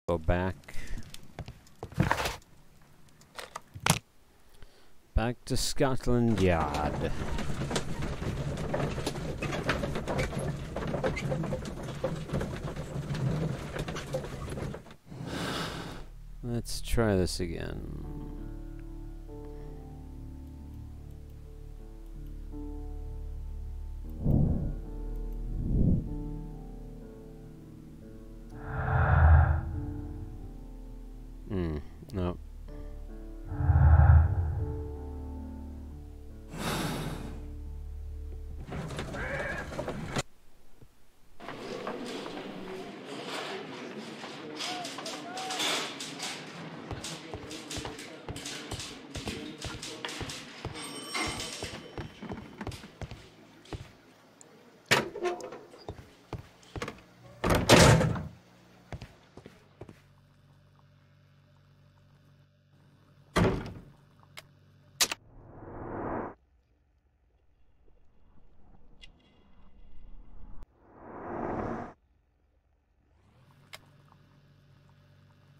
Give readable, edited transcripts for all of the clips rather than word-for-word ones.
Go back. Back to Scotland Yard. Let's try this again. No.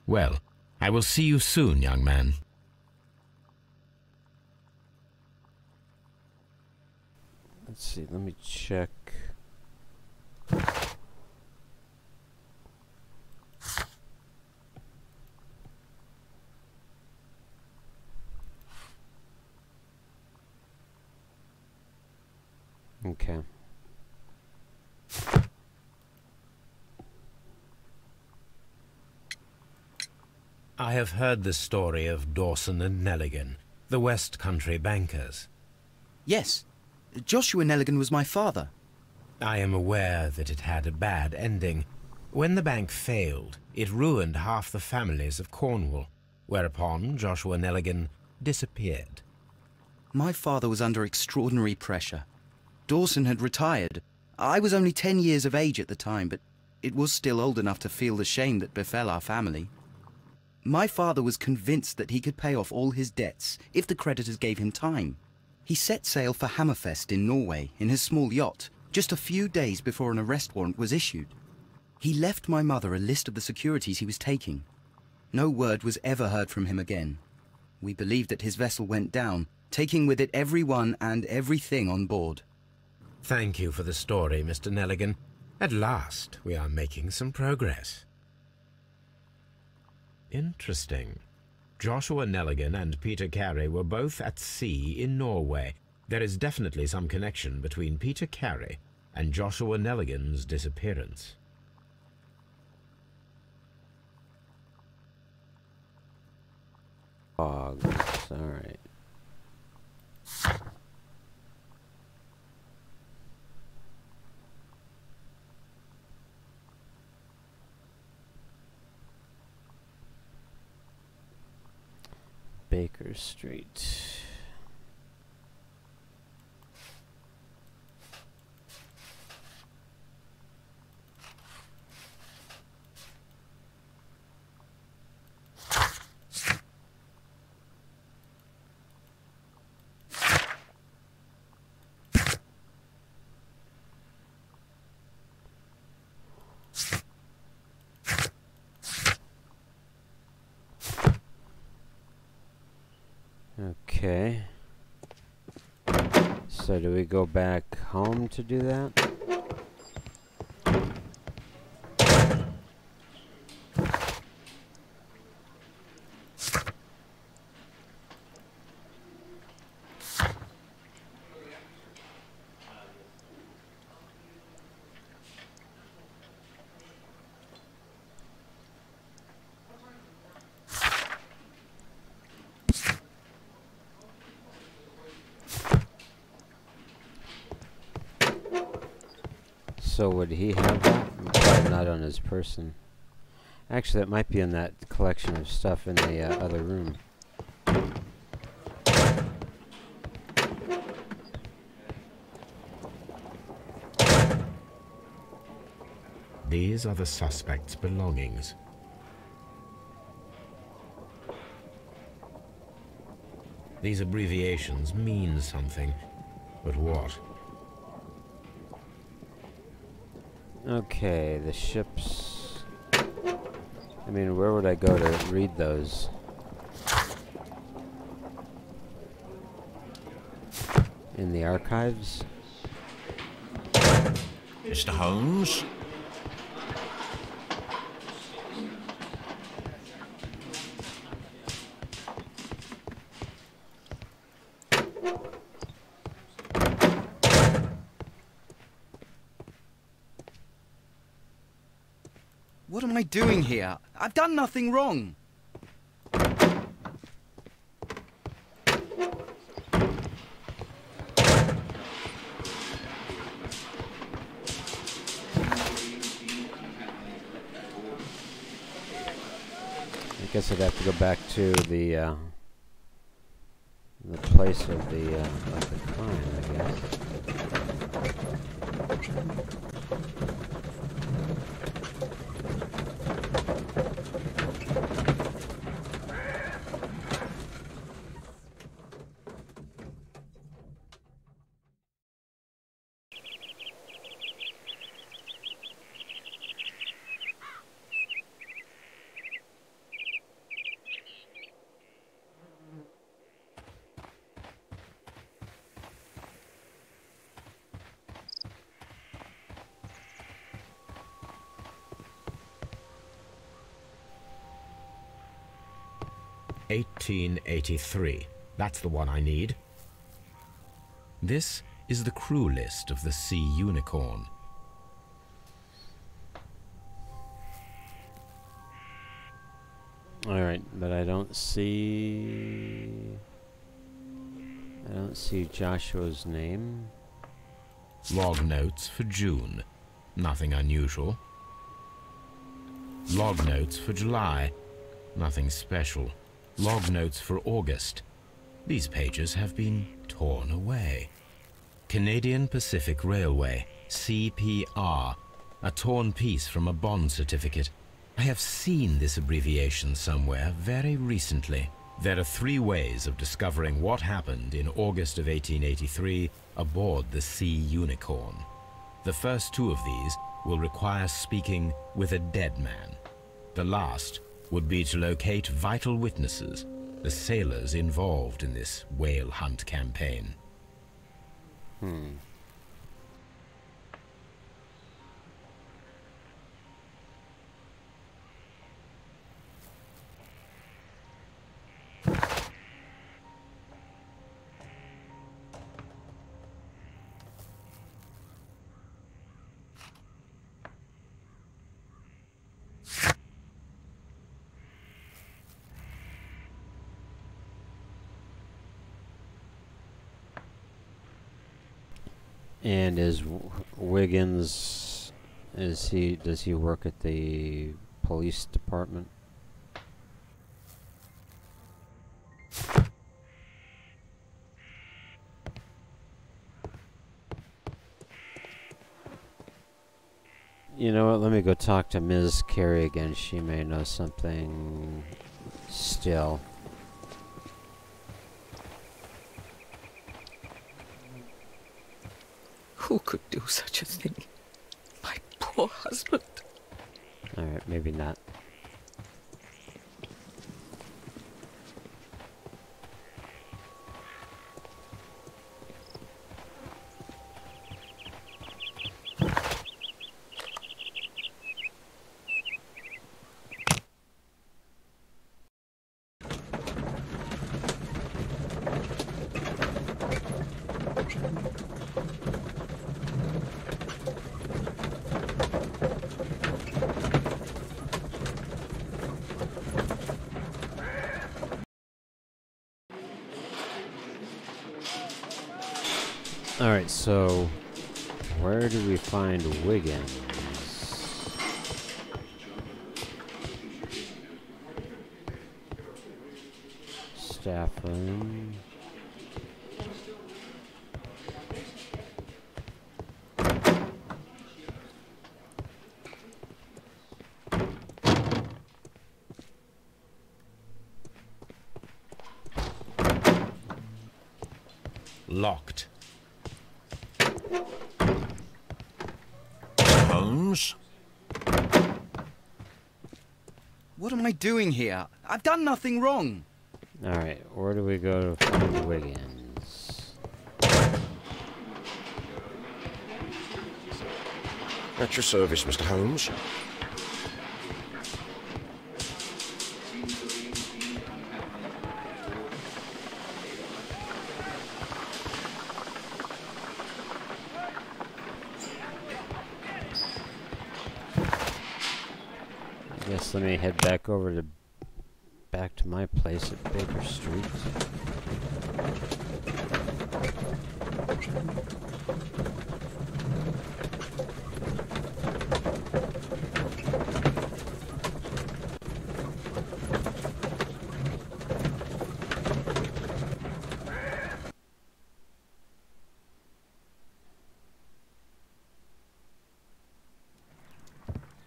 Well, I will see you soon, young man. Let's see, let me check. Okay. I have heard the story of Dawson and Nelligan, the West Country bankers. Yes. Joshua Nelligan was my father. I am aware that it had a bad ending. When the bank failed, it ruined half the families of Cornwall, whereupon Joshua Nelligan disappeared. My father was under extraordinary pressure. Dawson had retired. I was only 10 years of age at the time, but it was still old enough to feel the shame that befell our family. My father was convinced that he could pay off all his debts if the creditors gave him time. He set sail for Hammerfest in Norway in his small yacht just a few days before an arrest warrant was issued. He left my mother a list of the securities he was taking. No word was ever heard from him again. We believe that his vessel went down, taking with it everyone and everything on board. Thank you for the story, Mr. Nelligan. At last, we are making some progress. Interesting. Joshua Nelligan and Peter Carey were both at sea in Norway. There is definitely some connection between Peter Carey and Joshua Nelligan's disappearance. Fogs, alright. Baker Street. Okay. So do we go back home to do that? So would he have that? Probably not on his person. Actually, that might be in that collection of stuff in the other room. These are the suspect's belongings. These abbreviations mean something, but what? Okay, the ships I mean, where would I go to read those? In the archives? Mr. Holmes? What am I doing here? I've done nothing wrong. I guess I'd have to go back to the place of the crime, I guess. "1883. That's the one I need. This is the crew list of the Sea Unicorn. Alright, but I don't see Joshua's name. Log notes for June. Nothing unusual. Log notes for July. Nothing special. Log notes for August. These pages have been torn away. Canadian Pacific Railway, CPR. A torn piece from a bond certificate. I have seen this abbreviation somewhere very recently. There are 3 ways of discovering what happened in August of 1883 aboard the Sea Unicorn. The first 2 of these will require speaking with a dead man. The last would be to locate vital witnesses, the sailors involved in this whale hunt campaign. And is Wiggins, does he work at the police department? You know what, let me go talk to Ms. Carey again. She may know something still. Who could do such a thing? My poor husband. Alright, maybe not. Alright, so where do we find Wiggins? Staff room. Locked. Holmes? What am I doing here? I've done nothing wrong. Alright, where do we go to find Wiggins? At your service, Mr. Holmes. I guess let me head back to my place at Baker Street.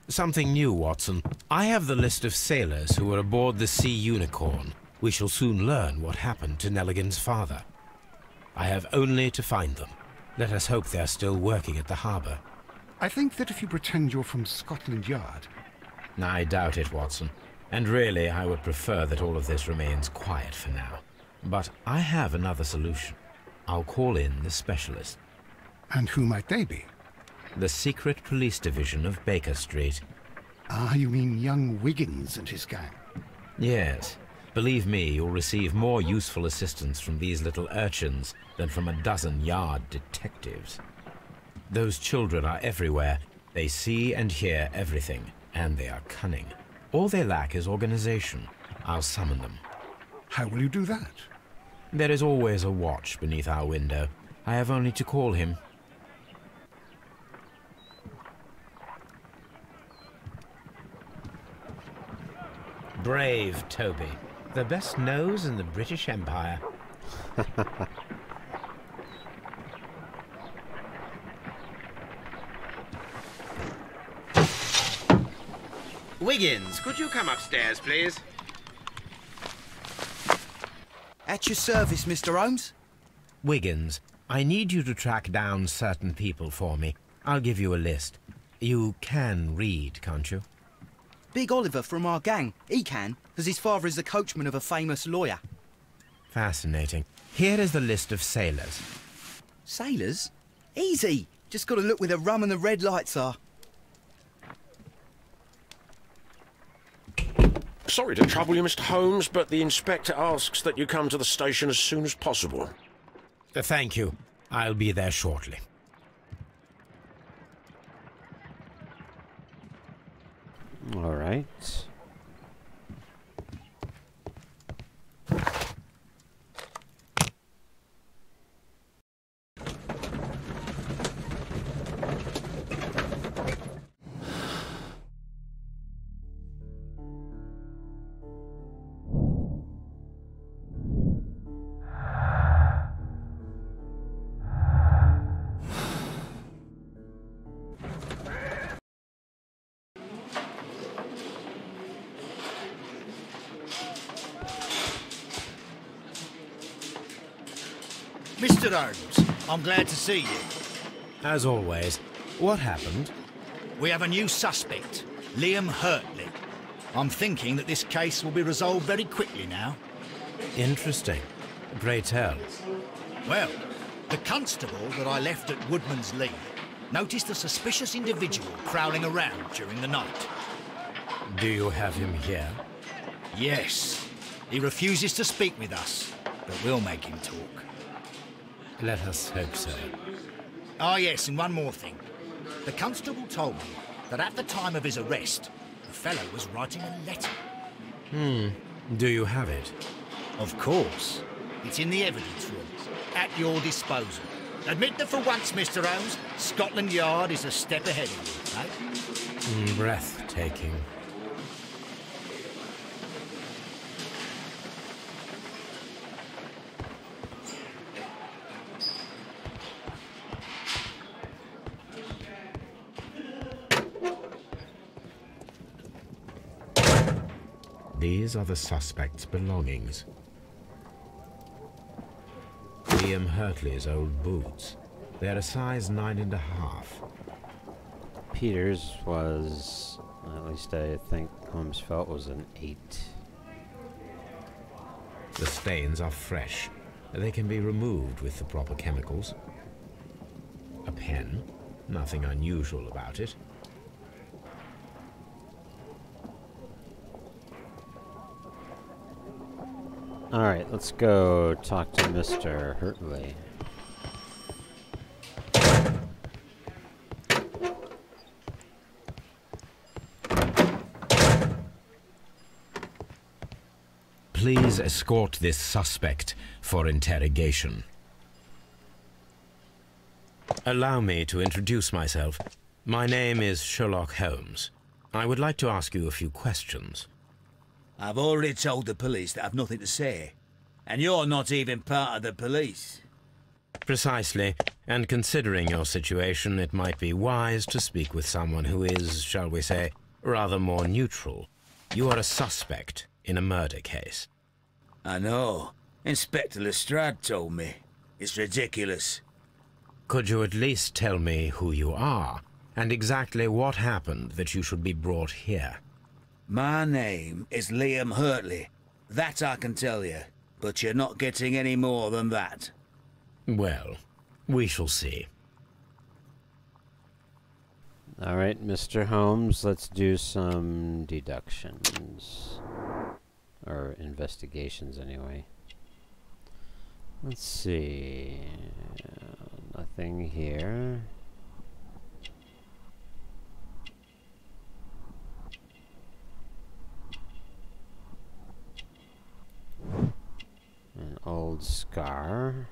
Something new, Watson. I have the list of sailors who were aboard the Sea Unicorn. We shall soon learn what happened to Nelligan's father. I have only to find them. Let us hope they're still working at the harbour. I think that if you pretend you're from Scotland Yard... I doubt it, Watson. And really, I would prefer that all of this remains quiet for now. But I have another solution. I'll call in the specialist. And who might they be? The secret police division of Baker Street. Ah, you mean young Wiggins and his gang? Yes. Believe me, you'll receive more useful assistance from these little urchins than from a dozen yard detectives. Those children are everywhere. They see and hear everything, and they are cunning. All they lack is organization. I'll summon them. How will you do that? There is always a watch beneath our window. I have only to call him. Brave Toby. The best nose in the British Empire. Wiggins, could you come upstairs, please? At your service, Mr. Holmes. Wiggins, I need you to track down certain people for me. I'll give you a list. You can read, can't you? Big Oliver from our gang. He can, because his father is the coachman of a famous lawyer. Fascinating. Here is the list of sailors. Sailors? Easy. Just got to look where the rum and the red lights are. Sorry to trouble you, Mr. Holmes, but the inspector asks that you come to the station as soon as possible. Thank you. I'll be there shortly. All right. Mr. Holmes, I'm glad to see you. As always, what happened? We have a new suspect, Liam Hurtley. I'm thinking that this case will be resolved very quickly now. Interesting. Pray tell. Well, the constable that I left at Woodman's Lee noticed a suspicious individual prowling around during the night. Do you have him here? Yes. He refuses to speak with us, but we'll make him talk. Let us hope so. Ah, yes, and one more thing. The constable told me that at the time of his arrest, the fellow was writing a letter. Do you have it? Of course. It's in the evidence room, at your disposal. Admit that for once, Mr. Holmes, Scotland Yard is a step ahead of you, eh? Breathtaking. These are the suspect's belongings. Liam Hurtley's old boots. They're a size 9.5. Peter's was At least I think Holmes felt was an 8. The stains are fresh. They can be removed with the proper chemicals. A pen. Nothing unusual about it. Alright, let's go talk to Mr. Hurtley. Please escort this suspect for interrogation. Allow me to introduce myself. My name is Sherlock Holmes. I would like to ask you a few questions. I've already told the police that I've nothing to say. And you're not even part of the police. Precisely, and considering your situation, it might be wise to speak with someone who is, shall we say, rather more neutral. You are a suspect in a murder case. I know. Inspector Lestrade told me. It's ridiculous. Could you at least tell me who you are, and exactly what happened that you should be brought here? My name is Liam Hurtley. That I can tell you, but you're not getting any more than that. Well, we shall see. Alright, Mr. Holmes, let's do some deductions. Or investigations, anyway. Let's see. Nothing here. An old scar.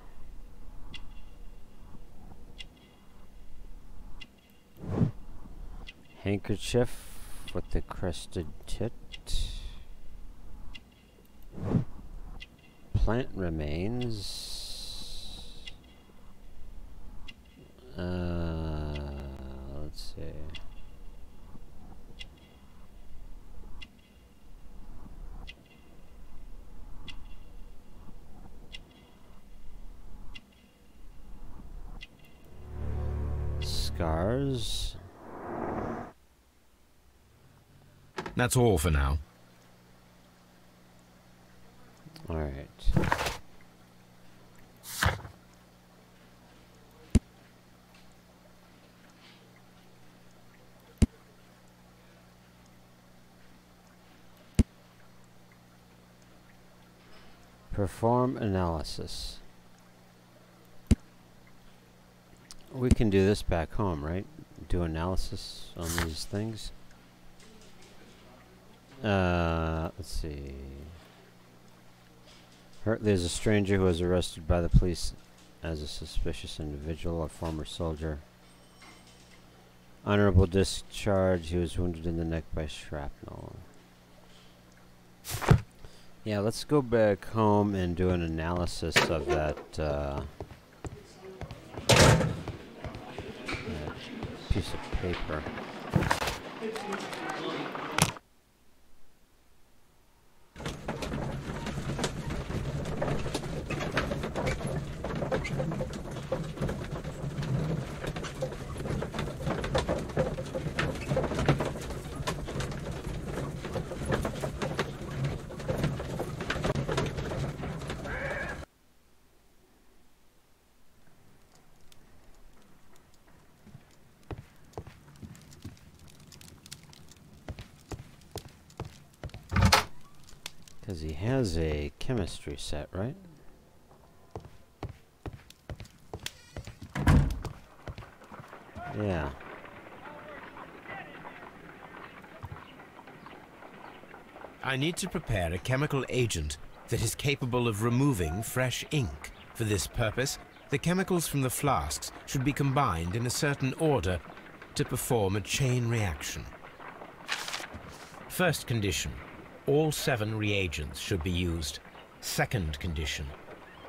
Handkerchief with the crested tit. Plant remains. Let's see. Scars. That's all for now. All right. Perform analysis. We can do this back home, right? Do analysis on these things. Let's see. Hurtley is a stranger who was arrested by the police as a suspicious individual, a former soldier. Honorable discharge. He was wounded in the neck by shrapnel. Yeah, let's go back home and do an analysis of that, that piece of paper. Because he has a chemistry set, right? Yeah. I need to prepare a chemical agent that is capable of removing fresh ink. For this purpose, the chemicals from the flasks should be combined in a certain order to perform a chain reaction. First condition. All 7 reagents should be used. Second condition.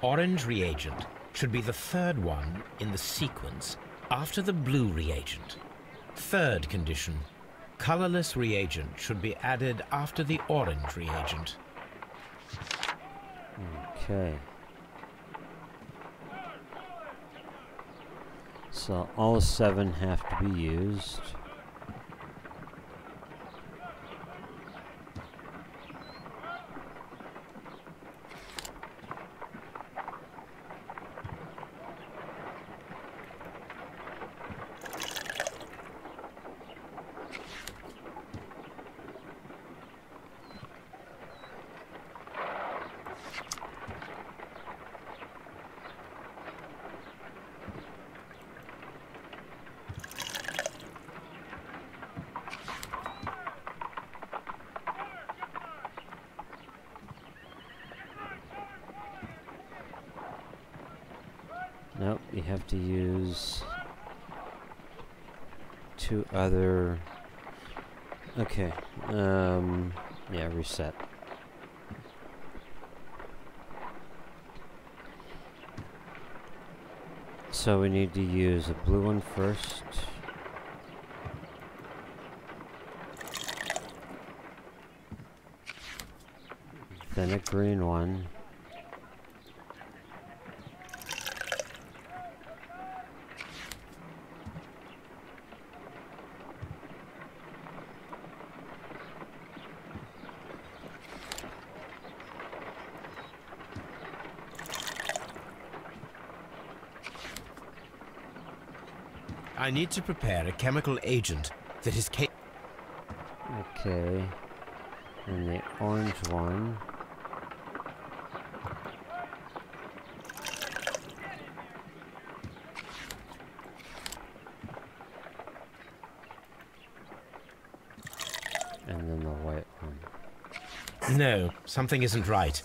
Orange reagent should be the third one in the sequence after the blue reagent. Third condition. Colorless reagent should be added after the orange reagent. Okay. So all 7 have to be used. Nope, you have to use 2 other... Okay, yeah, reset. So we need to use a blue one first. Then a green one. I need to prepare a chemical agent that is capable. Okay. And the orange one. And then the white one. No, something isn't right.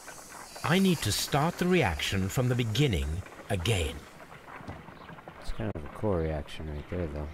I need to start the reaction from the beginning again. It's kind of a cool reaction right there, though.